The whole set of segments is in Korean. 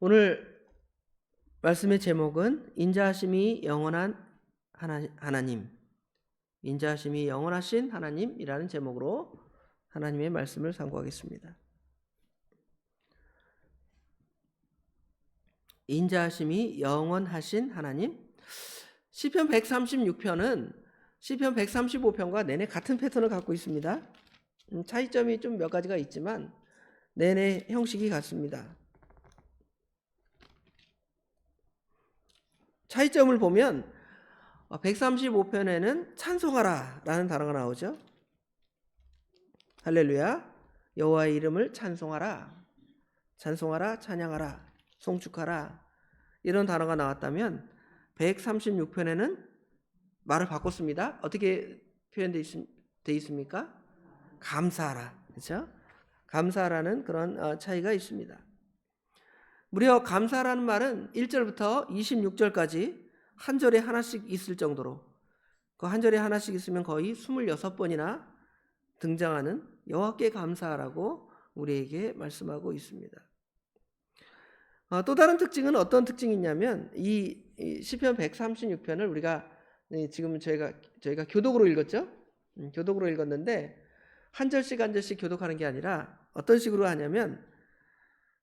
오늘 말씀의 제목은 인자하심이 영원한 하나님, 인자하심이 영원하신 하나님이라는 제목으로 하나님의 말씀을 상고하겠습니다. 인자하심이 영원하신 하나님. 시편 136편은 시편 135편과 내내 같은 패턴을 갖고 있습니다. 차이점이 좀 몇 가지가 있지만 내내 형식이 같습니다. 차이점을 보면 135편에는 찬송하라 라는 단어가 나오죠. 할렐루야, 여호와의 이름을 찬송하라, 찬송하라, 찬양하라, 송축하라, 이런 단어가 나왔다면 136편에는 말을 바꿨습니다. 어떻게 표현되어 있습니까? 감사하라, 그렇죠? 감사하라는 그런 차이가 있습니다. 무려 감사라는 말은 1절부터 26절까지 한 절에 하나씩 있을 정도로, 그 한 절에 하나씩 있으면 거의 26번이나 등장하는 여호와께 감사하라고 우리에게 말씀하고 있습니다. 또 다른 특징은 어떤 특징이 있냐면 이 시편 136편을 우리가 지금 저희가 교독으로 읽었죠. 교독으로 읽었는데 한 절씩 한 절씩 교독하는 게 아니라 어떤 식으로 하냐면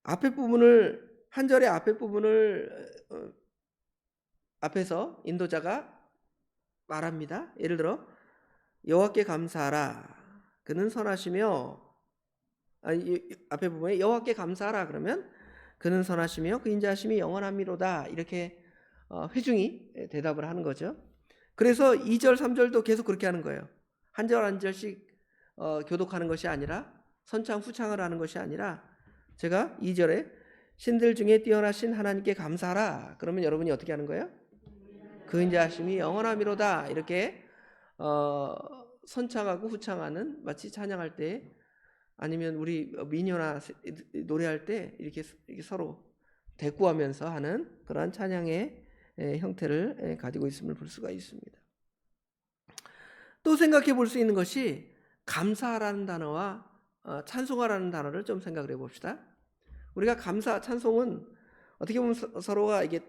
앞에 부분을, 한 절의 앞에 부분을 앞에서 인도자가 말합니다. 예를 들어 여호와께 감사하라, 그는 선하시며, 앞에 부분에 여호와께 감사하라 그러면 그는 선하시며 그 인자하심이 영원함이로다, 이렇게 회중이 대답을 하는 거죠. 그래서 2절 3절도 계속 그렇게 하는 거예요. 한 절 한 절씩 교독하는 것이 아니라, 선창 후창을 하는 것이 아니라, 제가 2절에 신들 중에 뛰어나신 하나님께 감사하라 그러면 여러분이 어떻게 하는 거예요? 그 인자하심이 영원함이로다, 이렇게 선창하고 후창하는, 마치 찬양할 때 아니면 우리 민요나 노래할 때 이렇게 서로 대꾸하면서 하는 그러한 찬양의 형태를 가지고 있음을 볼 수가 있습니다. 또 생각해 볼 수 있는 것이 감사라는 단어와 찬송하라는 단어를 좀 생각을 해봅시다. 우리가 감사, 찬송은 어떻게 보면 서로가 이게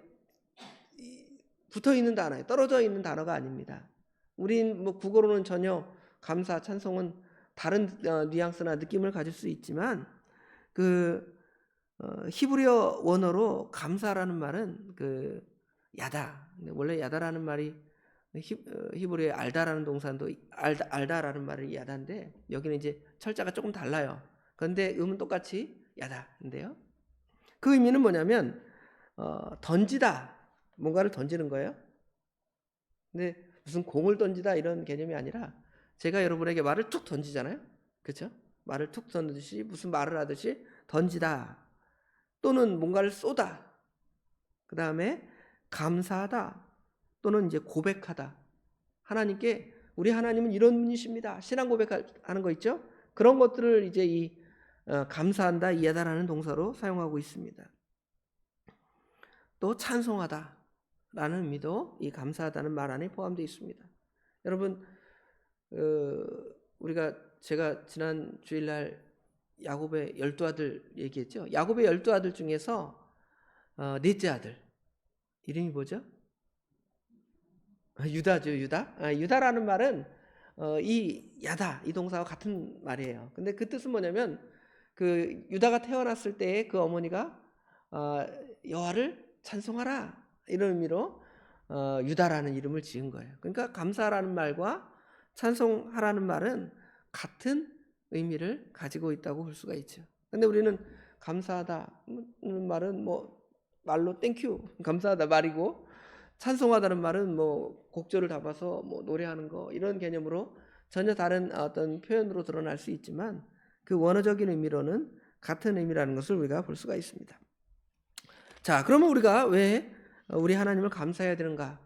붙어 있는 단어예요. 떨어져 있는 단어가 아닙니다. 우린 국어로는 전혀 감사, 찬송은 다른 뉘앙스나 느낌을 가질 수 있지만 그 히브리어 원어로 감사라는 말은 그 야다. 원래 야다라는 말이 히브리어의 알다라는 동사도 알다라는 말이 야다인데 여기는 이제 철자가 조금 달라요. 그런데 음은 똑같이 야다인데요. 그 의미는 뭐냐면 던지다, 뭔가를 던지는 거예요. 근데 무슨 공을 던지다 이런 개념이 아니라 제가 여러분에게 말을 툭 던지잖아요. 그렇죠? 말을 툭 던지듯이, 무슨 말을 하듯이 던지다, 또는 뭔가를 쏘다, 그 다음에 감사하다, 또는 이제 고백하다. 하나님께 우리 하나님은 이런 분이십니다, 신앙 고백하는 거 있죠? 그런 것들을 이제 이 감사한다, 이해다라는 동사로 사용하고 있습니다. 또 찬송하다 라는 의미도 이 감사하다는 말 안에 포함되어 있습니다. 여러분, 제가 지난 주일날 야곱의 12아들 얘기했죠. 야곱의 12아들 중에서 넷째 아들 이름이 뭐죠? 유다죠. 유다. 유다라는 말은 이 야다, 이 동사와 같은 말이에요. 근데 그 뜻은 뭐냐면 그 유다가 태어났을 때 그 어머니가 여호와를 찬송하라, 이런 의미로 유다라는 이름을 지은 거예요. 그러니까 감사라는 말과 찬송하라는 말은 같은 의미를 가지고 있다고 볼 수가 있죠. 근데 우리는 감사하다는 말은 말로 땡큐, 감사하다 말이고, 찬송하다는 말은 곡조를 잡아서 노래하는 거, 이런 개념으로 전혀 다른 어떤 표현으로 드러날 수 있지만 그 원어적인 의미로는 같은 의미라는 것을 우리가 볼 수가 있습니다. 자, 그러면 우리가 왜 우리 하나님을 감사해야 되는가?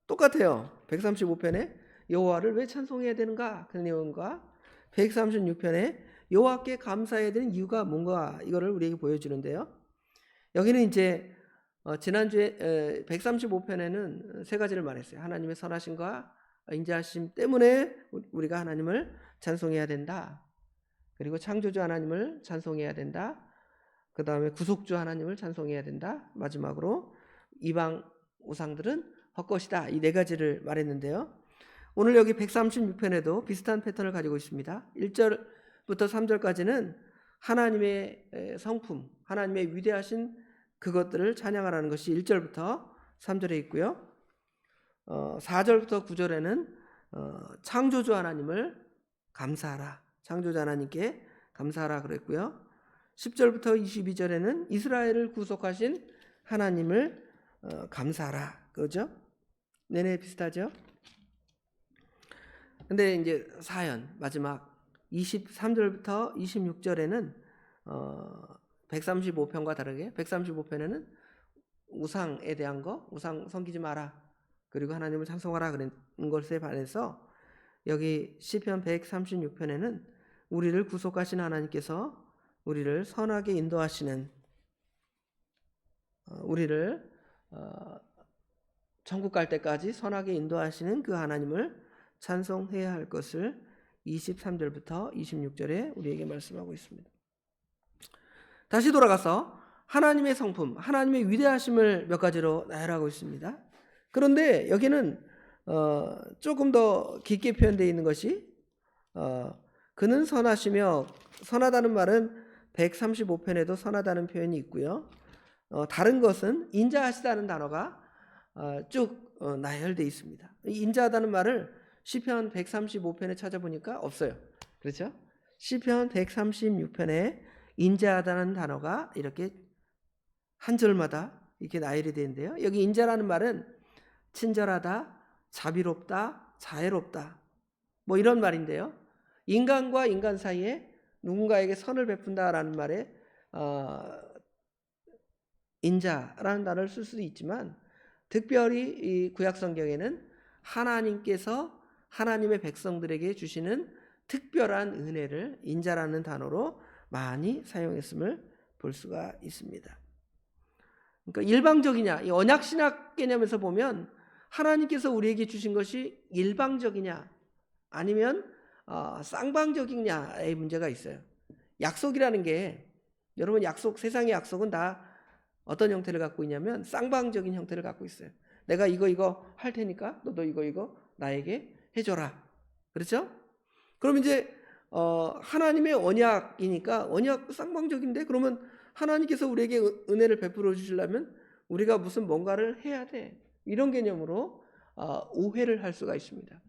똑같아요. 135편에 여호와를 왜 찬송해야 되는가? 그 내용과 136편에 여호와께 감사해야 되는 이유가 뭔가, 이거를 우리에게 보여주는데요. 여기는 이제 지난주에 135편에는 세 가지를 말했어요. 하나님의 선하심과 인자하심 때문에 우리가 하나님을 찬송해야 된다. 그리고 창조주 하나님을 찬송해야 된다. 그 다음에 구속주 하나님을 찬송해야 된다. 마지막으로 이방 우상들은 헛것이다. 이 네 가지를 말했는데요. 오늘 여기 136편에도 비슷한 패턴을 가지고 있습니다. 1절부터 3절까지는 하나님의 성품, 하나님의 위대하신 그것들을 찬양하라는 것이 1절부터 3절에 있고요. 4절부터 9절에는 창조주 하나님을 감사하라. 창조주 하나님께 감사하라 그랬고요. 10절부터 22절에는 이스라엘을 구속하신 하나님을 감사하라. 그죠? 내내 비슷하죠? 근데 이제 사연 마지막 23절부터 26절에는 135편과 다르게 135편에는 우상에 대한 거, 우상 섬기지 마라. 그리고 하나님을 찬송하라 그런 것에 반해서 여기 시편 136편에는 우리를 구속하신 하나님께서 우리를 선하게 인도하시는, 우리를 천국 갈 때까지 선하게 인도하시는 그 하나님을 찬송해야 할 것을 23절부터 26절에 우리에게 말씀하고 있습니다. 다시 돌아가서 하나님의 성품, 하나님의 위대하심을 몇 가지로 나열하고 있습니다. 그런데 여기는 조금 더 깊게 표현되어 있는 것이 그는 선하시며, 선하다는 말은 135편에도 선하다는 표현이 있고요. 다른 것은 인자하시다는 단어가 쭉 나열되어 있습니다. 인자하다는 말을 시편 135편에 찾아보니까 없어요. 그렇죠? 시편 136편에 인자하다는 단어가 이렇게 한 절마다 이렇게 나열이 되는데요. 여기 인자라는 말은 친절하다, 자비롭다, 자애롭다, 뭐 이런 말인데요. 인간과 인간 사이에 누군가에게 선을 베푼다라는 말에 인자라는 단어를 쓸 수도 있지만, 특별히 이 구약 성경에는 하나님께서 하나님의 백성들에게 주시는 특별한 은혜를 인자라는 단어로 많이 사용했음을 볼 수가 있습니다. 그러니까 일방적이냐, 이 언약 신학 개념에서 보면 하나님께서 우리에게 주신 것이 일방적이냐 아니면 쌍방적이냐의 문제가 있어요. 약속이라는 게, 여러분 약속, 세상의 약속은 다 어떤 형태를 갖고 있냐면 쌍방적인 형태를 갖고 있어요. 내가 이거 할 테니까 너도 이거 나에게 해줘라. 그렇죠? 그럼 이제 하나님의 언약이니까, 언약 쌍방적인데, 그러면 하나님께서 우리에게 은혜를 베풀어 주시려면 우리가 무슨 뭔가를 해야 돼. 이런 개념으로 오해를 할 수가 있습니다.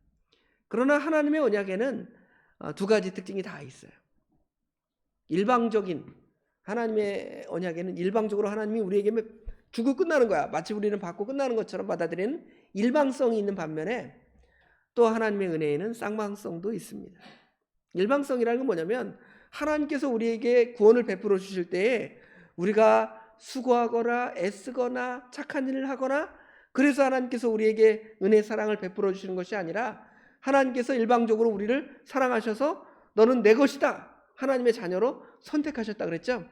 그러나 하나님의 언약에는 두 가지 특징이 다 있어요. 일방적인, 하나님의 언약에는 일방적으로 하나님이 우리에게 주고 끝나는 거야. 마치 우리는 받고 끝나는 것처럼 받아들이는 일방성이 있는 반면에, 또 하나님의 은혜에는 쌍방성도 있습니다. 일방성이라는 건 뭐냐면, 하나님께서 우리에게 구원을 베풀어 주실 때에 우리가 수고하거나 애쓰거나 착한 일을 하거나 그래서 하나님께서 우리에게 은혜 사랑을 베풀어 주시는 것이 아니라, 하나님께서 일방적으로 우리를 사랑하셔서 너는 내 것이다, 하나님의 자녀로 선택하셨다 그랬죠.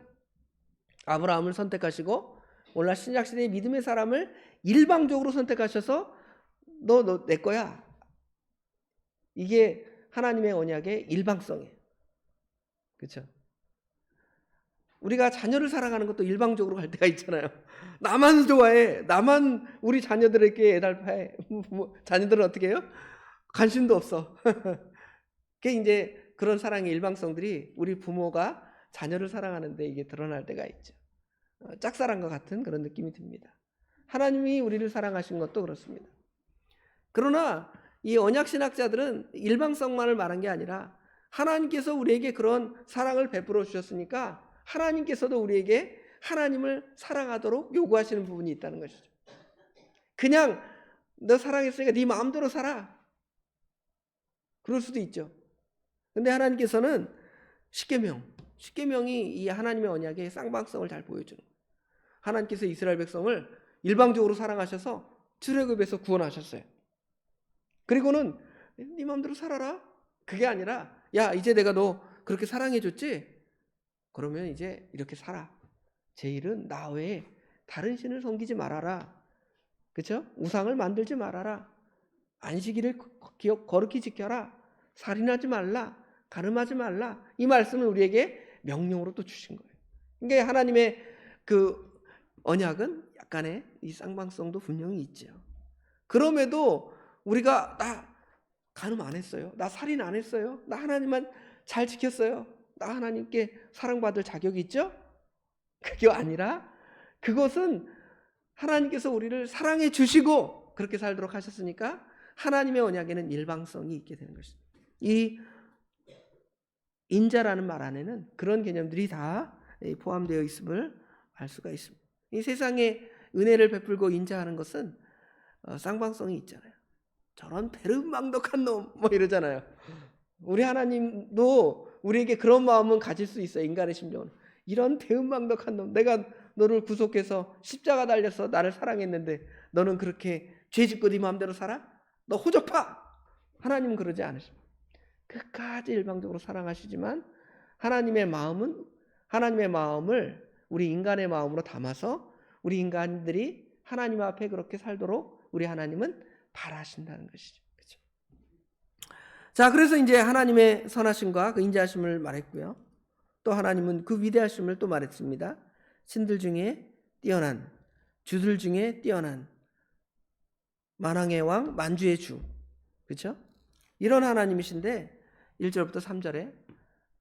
아브라함을 선택하시고 오늘날 신약시대의 믿음의 사람을 일방적으로 선택하셔서 너 내 거야. 이게 하나님의 언약의 일방성이에요. 그렇죠? 우리가 자녀를 사랑하는 것도 일방적으로 갈 때가 있잖아요. 나만 좋아해, 나만 우리 자녀들에게 애달파해. 자녀들은 어떻게 해요? 관심도 없어. 그게 이제 그런 사랑의 일방성들이 우리 부모가 자녀를 사랑하는데 이게 드러날 때가 있죠. 짝사랑과 같은 그런 느낌이 듭니다. 하나님이 우리를 사랑하신 것도 그렇습니다. 그러나 이 언약신학자들은 일방성만을 말한 게 아니라, 하나님께서 우리에게 그런 사랑을 베풀어 주셨으니까 하나님께서도 우리에게 하나님을 사랑하도록 요구하시는 부분이 있다는 것이죠. 그냥 너 사랑했으니까 네 마음대로 살아, 그럴 수도 있죠. 근데 하나님께서는 십계명이 이 하나님의 언약의 쌍방성을 잘 보여주는 거예요. 하나님께서 이스라엘 백성을 일방적으로 사랑하셔서 출애굽에서 구원하셨어요. 그리고는 네 마음대로 살아라, 그게 아니라, 야 이제 내가 너 그렇게 사랑해줬지? 그러면 이제 이렇게 살아. 제일은 나 외에 다른 신을 섬기지 말아라. 그렇죠? 우상을 만들지 말아라. 안식일을 거룩히 지켜라. 살인하지 말라. 가늠하지 말라. 이 말씀을 우리에게 명령으로 또 주신 거예요. 그러니까 하나님의 그 언약은 약간의 이 쌍방성도 분명히 있죠. 그럼에도 우리가 나 간음 안 했어요. 나 살인 안 했어요. 나 하나님만 잘 지켰어요. 나 하나님께 사랑받을 자격이 있죠? 그게 아니라 그것은 하나님께서 우리를 사랑해 주시고 그렇게 살도록 하셨으니까 하나님의 언약에는 일방성이 있게 되는 것입니다. 이 인자라는 말 안에는 그런 개념들이 다 포함되어 있음을 알 수가 있습니다. 이 세상에 은혜를 베풀고 인자하는 것은 쌍방성이 있잖아요. 저런 배은망덕한 놈 뭐 이러잖아요. 우리 하나님도 우리에게 그런 마음은 가질 수 있어요. 인간의 심정은. 이런 배은망덕한 놈, 내가 너를 구속해서 십자가 달려서 나를 사랑했는데 너는 그렇게 죄짓고 네 마음대로 살아? 너 호접하! 하나님은 그러지 않으십니다. 끝까지 일방적으로 사랑하시지만 하나님의 마음을 우리 인간의 마음으로 담아서 우리 인간들이 하나님 앞에 그렇게 살도록 우리 하나님은 바라신다는 것이죠. 그렇죠? 자, 그래서 이제 하나님의 선하심과 그 인자하심을 말했고요. 또 하나님은 그 위대하심을 또 말했습니다. 신들 중에 뛰어난, 주들 중에 뛰어난, 만왕의 왕, 만주의 주. 그렇죠? 이런 하나님이신데 1절부터 3절에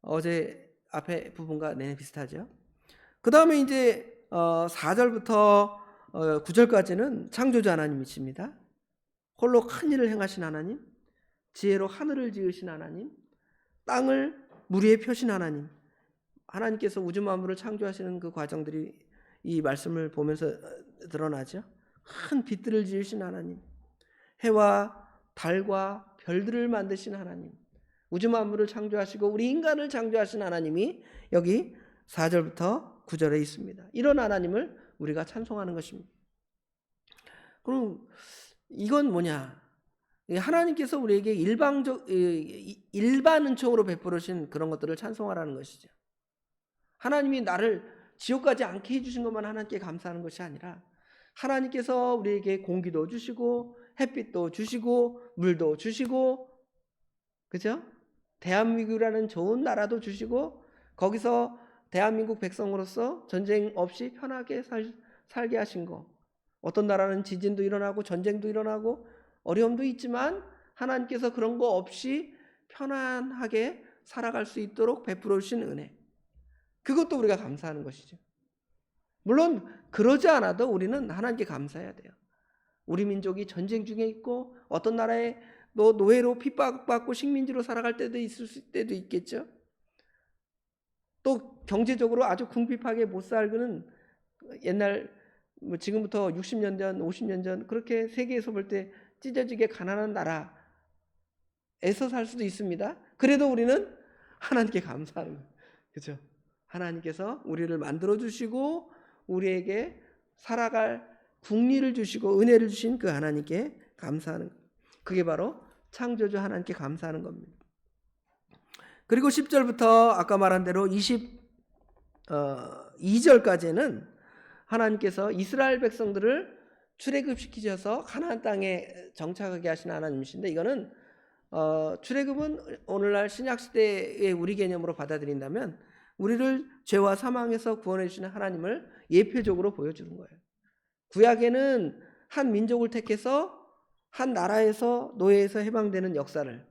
어제 앞에 부분과 내내 비슷하죠. 그 다음에 이제 4절부터 9절까지는 창조자 하나님이십니다. 홀로 큰 일을 행하신 하나님, 지혜로 하늘을 지으신 하나님, 땅을 물 위에 펴신 하나님. 하나님께서 우주 만물을 창조하시는 그 과정들이 이 말씀을 보면서 드러나죠. 큰 빛들을 지으신 하나님, 해와 달과 별들을 만드신 하나님, 우주 만물을 창조하시고 우리 인간을 창조하신 하나님이 여기 4절부터 9절에 있습니다. 이런 하나님을 우리가 찬송하는 것입니다. 그럼 이건 뭐냐? 하나님께서 우리에게 일반 은총으로 베풀으신 그런 것들을 찬송하라는 것이죠. 하나님이 나를 지옥 가지 않게 해주신 것만 하나님께 감사하는 것이 아니라 하나님께서 우리에게 공기도 주시고 햇빛도 주시고 물도 주시고, 그죠? 대한민국이라는 좋은 나라도 주시고 거기서 대한민국 백성으로서 전쟁 없이 편하게 살게 하신 거. 어떤 나라는 지진도 일어나고 전쟁도 일어나고 어려움도 있지만 하나님께서 그런 거 없이 편안하게 살아갈 수 있도록 베풀어 주신 은혜. 그것도 우리가 감사하는 것이죠. 물론 그러지 않아도 우리는 하나님께 감사해야 돼요. 우리 민족이 전쟁 중에 있고 어떤 나라에 노예로 핍박받고 식민지로 살아갈 때도 있을 때도 있겠죠. 또 경제적으로 아주 궁핍하게 못 살고는 옛날 지금부터 60년 전, 50년 전 그렇게 세계에서 볼 때 찢어지게 가난한 나라에서 살 수도 있습니다. 그래도 우리는 하나님께 감사하는 거예요. 그렇죠? 하나님께서 우리를 만들어 주시고 우리에게 살아갈 국리를 주시고 은혜를 주신 그 하나님께 감사하는 거예요. 그게 바로 창조주 하나님께 감사하는 겁니다. 그리고 10절부터 아까 말한 대로 22절까지는 하나님께서 이스라엘 백성들을 출애굽시키셔서 가나안 땅에 정착하게 하신 하나님이신데, 이거는 출애굽은 오늘날 신약 시대의 우리 개념으로 받아들인다면 우리를 죄와 사망에서 구원해 주시는 하나님을 예표적으로 보여주는 거예요. 구약에는 한 민족을 택해서 한 나라에서 노예에서 해방되는 역사를,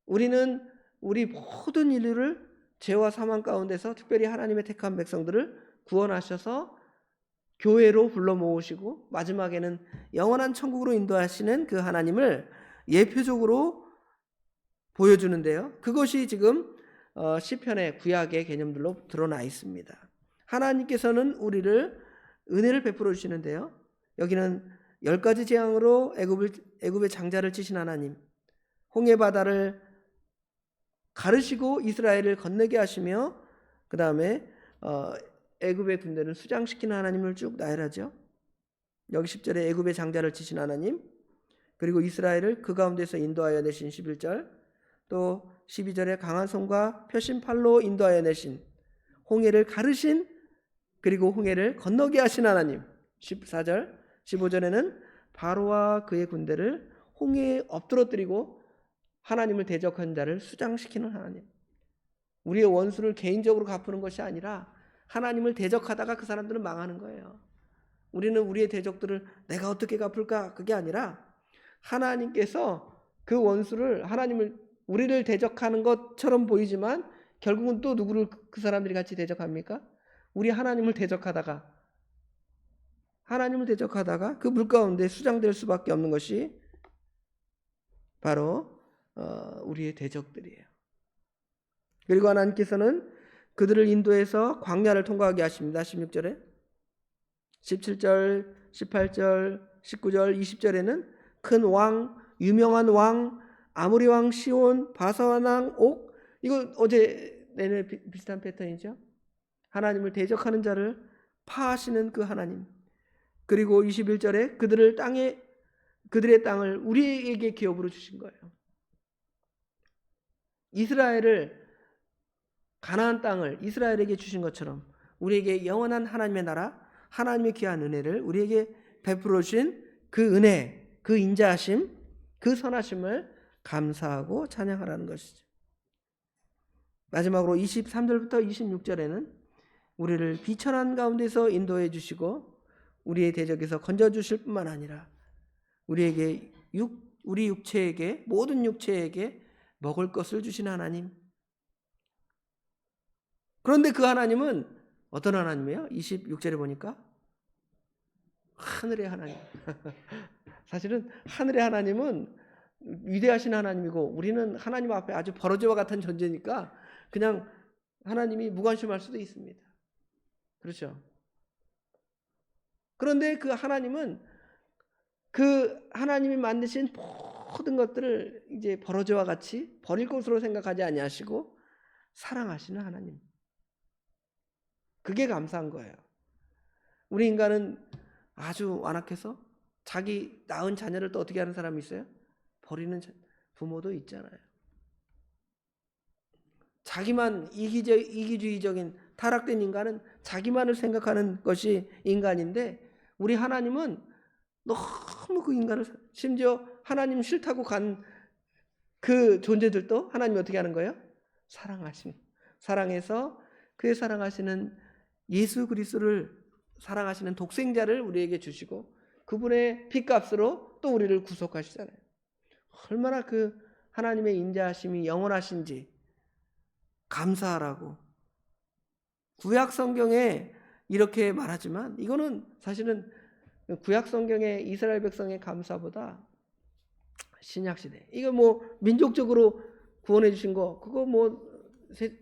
우리는 우리 모든 인류를 죄와 사망 가운데서 특별히 하나님의 택한 백성들을 구원하셔서 교회로 불러 모으시고 마지막에는 영원한 천국으로 인도하시는 그 하나님을 예표적으로 보여주는데요. 그것이 지금 시편의 구약의 개념들로 드러나 있습니다. 하나님께서는 우리를 은혜를 베풀어 주시는데요. 여기는 10가지 재앙으로 애굽의 장자를 치신 하나님, 홍해 바다를 가르시고 이스라엘을 건너게 하시며 그 다음에 애굽의 군대를 수장시키는 하나님을 쭉 나열하죠. 여기 10절에 애굽의 장자를 치신 하나님, 그리고 이스라엘을 그 가운데서 인도하여 내신 11절, 또 12절에 강한 손과 펴신 팔로 인도하여 내신, 홍해를 가르신, 그리고 홍해를 건너게 하신 하나님, 14절, 15절에는 바로와 그의 군대를 홍해에 엎드러뜨리고 하나님을 대적한 자를 수장시키는 하나님. 우리의 원수를 개인적으로 갚는 것이 아니라 하나님을 대적하다가 그 사람들은 망하는 거예요. 우리는 우리의 대적들을 내가 어떻게 갚을까? 그게 아니라 하나님께서 그 원수를 우리를 대적하는 것처럼 보이지만 결국은 또 누구를 그 사람들이 같이 대적합니까? 우리 하나님을 대적하다가 그 물 가운데 수장될 수밖에 없는 것이 바로 우리의 대적들이에요. 그리고 하나님께서는 그들을 인도해서 광야를 통과하게 하십니다. 16절에 17절, 18절, 19절, 20절에는 큰 왕, 유명한 왕, 아모리 왕 시온, 바사왕 왕 옥, 이거 어제 내내 비슷한 패턴이죠. 하나님을 대적하는 자를 파하시는 그 하나님. 그리고 21절에 그들의 땅을 우리에게 기업으로 주신 거예요. 가나안 땅을 이스라엘에게 주신 것처럼 우리에게 영원한 하나님의 나라, 하나님의 귀한 은혜를 우리에게 베풀어 주신 그 은혜, 그 인자하심, 그 선하심을 감사하고 찬양하라는 것이죠. 마지막으로 23절부터 26절에는 우리를 비천한 가운데서 인도해 주시고 우리의 대적에서 건져 주실 뿐만 아니라 우리 육체에게, 모든 육체에게 먹을 것을 주신 하나님. 그런데 그 하나님은 어떤 하나님이에요? 26절에 보니까 하늘의 하나님. 사실은 하늘의 하나님은 위대하신 하나님이고 우리는 하나님 앞에 아주 버러지와 같은 존재니까 그냥 하나님이 무관심할 수도 있습니다. 그렇죠? 그런데 그 하나님은 그 하나님이 만드신 모든 것들을 이제 버러지와 같이 버릴 것으로 생각하지 아니하시고 사랑하시는 하나님. 그게 감사한 거예요. 우리 인간은 아주 완악해서 자기 낳은 자녀를 또 어떻게 하는 사람이 있어요? 버리는 부모도 있잖아요. 자기만 이기주의적인 타락된 인간은 자기만을 생각하는 것이 인간인데 우리 하나님은 너무 그 인간을 심지어 하나님 싫다고 간 그 존재들도 하나님이 어떻게 하는 거예요? 사랑해서 그의 사랑하시는 예수 그리스도를 사랑하시는 독생자를 우리에게 주시고 그분의 피값으로 또 우리를 구속하시잖아요. 얼마나 그 하나님의 인자하심이 영원하신지 감사하라고. 구약 성경에 이렇게 말하지만 이거는 사실은 구약 성경의 이스라엘 백성의 감사보다 신약 시대. 이거 뭐 민족적으로 구원해 주신 거 그거 뭐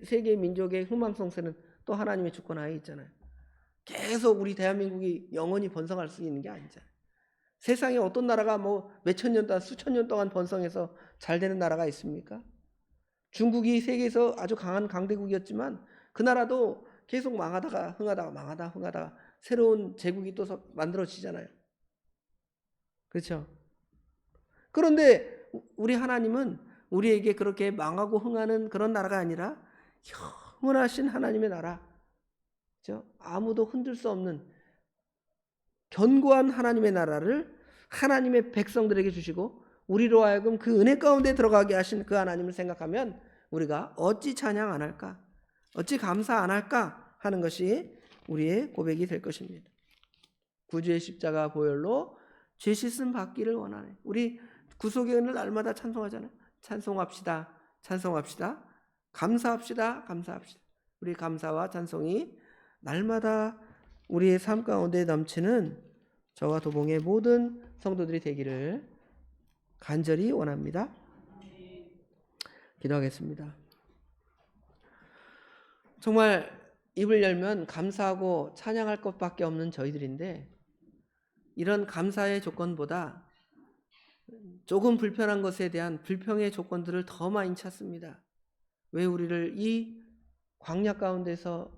세계 민족의 흥망성쇠는 또 하나님의 주권 하에 있잖아요. 계속 우리 대한민국이 영원히 번성할 수 있는 게 아니잖아요. 세상에 어떤 나라가 뭐 몇천 년 동안 수천 년 동안 번성해서 잘 되는 나라가 있습니까? 중국이 세계에서 아주 강한 강대국이었지만 그 나라도 계속 망하다가 흥하다가 새로운 제국이 또 만들어지잖아요. 그렇죠? 그런데 우리 하나님은 우리에게 그렇게 망하고 흥하는 그런 나라가 아니라 영원하신 하나님의 나라, 그렇죠? 아무도 흔들 수 없는 견고한 하나님의 나라를 하나님의 백성들에게 주시고 우리로 하여금 그 은혜 가운데 들어가게 하신 그 하나님을 생각하면 우리가 어찌 찬양 안 할까? 어찌 감사 안 할까? 하는 것이 우리의 고백이 될 것입니다. 구주의 십자가 보혈로 죄 씻음 받기를 원하네. 우리 구속의 은을 날마다 찬송하잖아요. 찬송합시다. 감사합시다. 우리 감사와 찬송이 날마다 우리의 삶 가운데 넘치는 저와 도봉의 모든 성도들이 되기를 간절히 원합니다. 기도하겠습니다. 정말 입을 열면 감사하고 찬양할 것밖에 없는 저희들인데 이런 감사의 조건보다 조금 불편한 것에 대한 불평의 조건들을 더 많이 찾습니다. 왜 우리를 이 광야 가운데서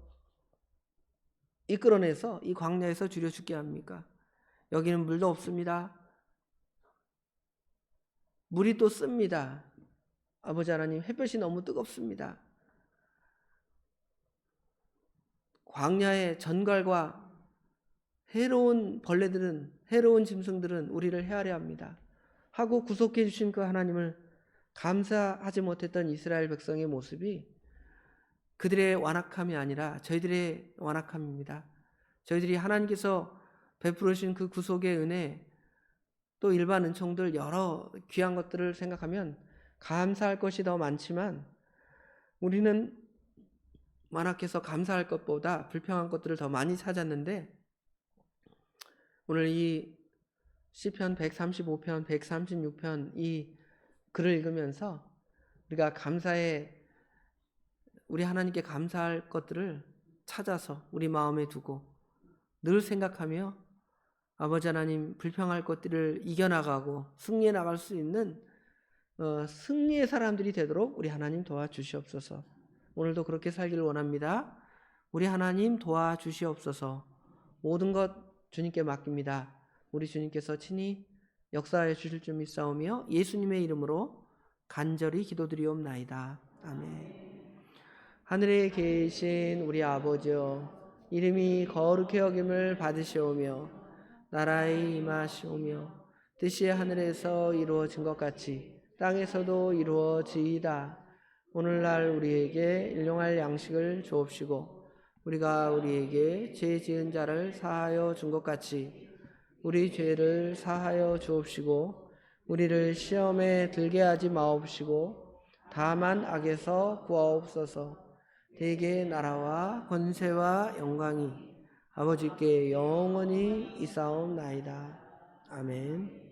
이끌어내서 이 광야에서 줄여 죽게 합니까? 여기는 물도 없습니다. 물이 또 씁니다. 아버지 하나님, 햇볕이 너무 뜨겁습니다. 광야의 전갈과 해로운 벌레들은, 해로운 짐승들은 우리를 헤아려 합니다. 하고 구속해 주신 그 하나님을 감사하지 못했던 이스라엘 백성의 모습이 그들의 완악함이 아니라 저희들의 완악함입니다. 저희들이 하나님께서 베풀으신 그 구속의 은혜, 또 일반 은총들 여러 귀한 것들을 생각하면 감사할 것이 더 많지만 우리는 완악해서 감사할 것보다 불평한 것들을 더 많이 찾았는데, 오늘 이 시편 135편, 136편 이 글을 읽으면서 우리가 우리 하나님께 감사할 것들을 찾아서 우리 마음에 두고 늘 생각하며 아버지 하나님 불평할 것들을 이겨나가고 승리해 나갈 수 있는 승리의 사람들이 되도록 우리 하나님 도와주시옵소서. 오늘도 그렇게 살기를 원합니다. 우리 하나님 도와주시옵소서. 모든 것 주님께 맡깁니다. 우리 주님께서 친히 역사해 주실 줄 믿사오며 예수님의 이름으로 간절히 기도드리옵나이다. 아멘. 하늘에 계신 우리 아버지여, 이름이 거룩히 여김을 받으시오며 나라에 임하시오며 뜻이 하늘에서 이루어진 것 같이 땅에서도 이루어지이다. 오늘날 우리에게 일용할 양식을 주옵시고 우리가 우리에게 죄 지은 자를 사하여 준 것 같이 우리 죄를 사하여 주옵시고 우리를 시험에 들게 하지 마옵시고 다만 악에서 구하옵소서. 대개 나라와 권세와 영광이 아버지께 영원히 있사옵나이다. 아멘.